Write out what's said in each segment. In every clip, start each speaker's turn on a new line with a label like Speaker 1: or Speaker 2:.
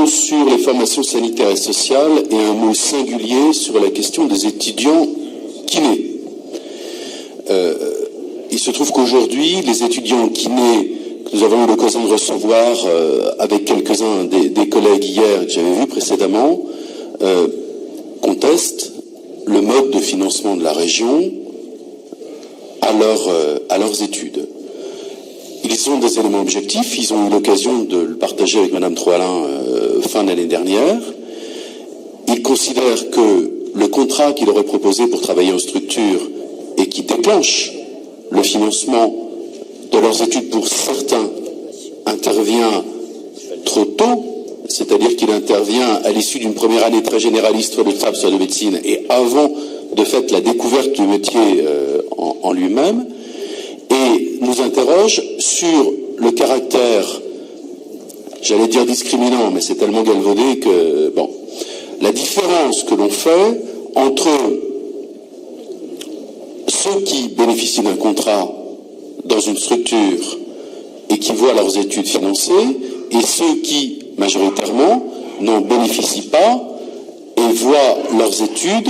Speaker 1: mot sur les formations sanitaires et sociales et un mot singulier sur la question des étudiants kinés. Il se trouve qu'aujourd'hui, les étudiants kinés que nous avons eu l'occasion de recevoir avec quelques-uns des collègues hier que j'avais vus précédemment, contestent le mode de financement de la région à leurs études. Ils ont des éléments objectifs, ils ont eu l'occasion de le partager avec Madame Troalin fin d'année dernière. Ils considèrent que le contrat qu'il aurait proposé pour travailler en structure et qui déclenche le financement de leurs études pour certains intervient trop tôt, c'est-à-dire qu'il intervient à l'issue d'une première année très généraliste, soit de FAP, soit de médecine, et avant de fait la découverte du métier en lui-même, et nous interroge sur le caractère, j'allais dire discriminant, mais c'est tellement galvaudé que, bon, la différence que l'on fait entre ceux qui bénéficient d'un contrat dans une structure et qui voient leurs études financées et ceux qui, majoritairement, n'en bénéficient pas et voient leurs études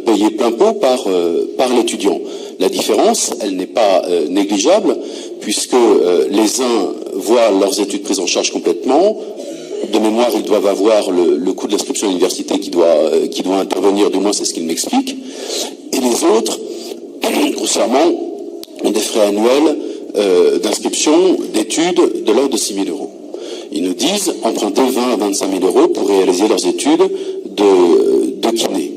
Speaker 1: payées plein pot par l'étudiant. La différence, elle n'est pas négligeable, puisque les uns voient leurs études prises en charge complètement. De mémoire, ils doivent avoir le coût de l'inscription à l'université qui doit intervenir, du moins c'est ce qu'ils m'expliquent. Et les autres, grossièrement, ont des frais annuels d'inscription d'études de l'ordre de 6 000 €. Ils nous disent emprunter 20 à 25 000 € pour réaliser leurs études de kiné.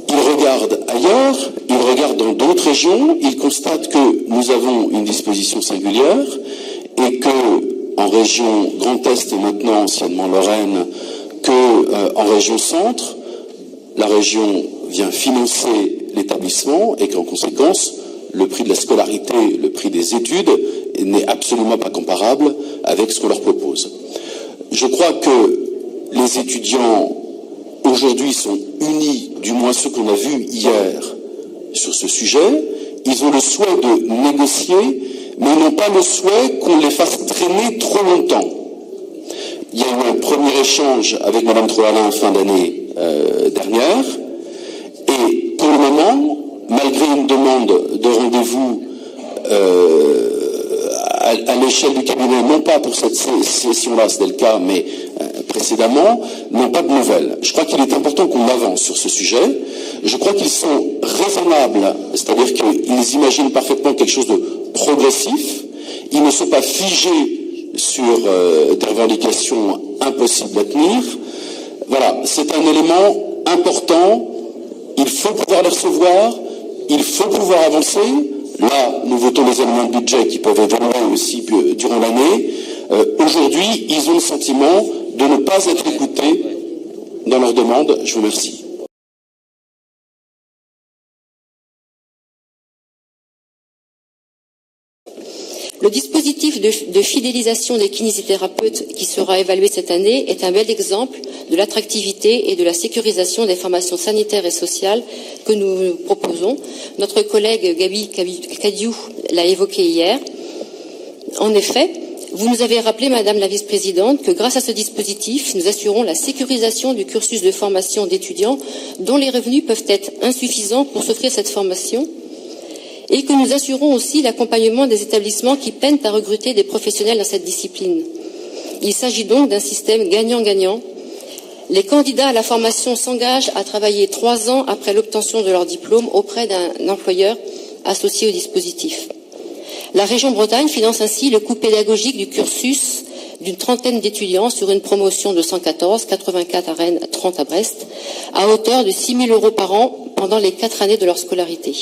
Speaker 1: Ils regardent ailleurs, ils regardent dans d'autres régions, ils constatent que nous avons une disposition singulière et que en région Grand Est et maintenant anciennement Lorraine, que en région Centre, la région vient financer l'établissement et qu'en conséquence, le prix de la scolarité, le prix des études n'est absolument pas comparable avec ce qu'on leur propose. Je crois que les étudiants aujourd'hui sont unis, du moins ceux qu'on a vus hier sur ce sujet. Ils ont le souhait de négocier, mais ils n'ont pas le souhait qu'on les fasse traîner trop longtemps. Il y a eu un premier échange avec Madame Troalin fin d'année dernière, et pour le moment, malgré une demande de rendez-vous à l'échelle du cabinet, non pas pour cette session-là, c'était le cas, mais précédemment, n'ont pas de nouvelles. Je crois qu'il est important qu'on avance sur ce sujet. Je crois qu'ils sont raisonnables, c'est-à-dire qu'ils imaginent parfaitement quelque chose de progressif. Ils ne sont pas figés sur des revendications impossibles à tenir. Voilà, c'est un élément important. Il faut pouvoir les recevoir. Il faut pouvoir avancer. Là, nous votons les éléments de budget qui peuvent évoluer aussi durant l'année. Aujourd'hui, ils ont le sentiment de ne pas être écoutés dans leurs demandes. Je vous remercie.
Speaker 2: Le dispositif de fidélisation des kinésithérapeutes qui sera évalué cette année est un bel exemple de l'attractivité et de la sécurisation des formations sanitaires et sociales que nous proposons. Notre collègue Gabi Cadiou l'a évoqué hier. En effet, vous nous avez rappelé, Madame la Vice-Présidente, que grâce à ce dispositif, nous assurons la sécurisation du cursus de formation d'étudiants dont les revenus peuvent être insuffisants pour s'offrir cette formation, et que nous assurons aussi l'accompagnement des établissements qui peinent à recruter des professionnels dans cette discipline. Il s'agit donc d'un système gagnant-gagnant. Les candidats à la formation s'engagent à travailler 3 ans après l'obtention de leur diplôme auprès d'un employeur associé au dispositif. La région Bretagne finance ainsi le coût pédagogique du cursus d'une trentaine d'étudiants sur une promotion de 114, 84 à Rennes, 30 à Brest, à hauteur de 6 000 € par an pendant les 4 années de leur scolarité.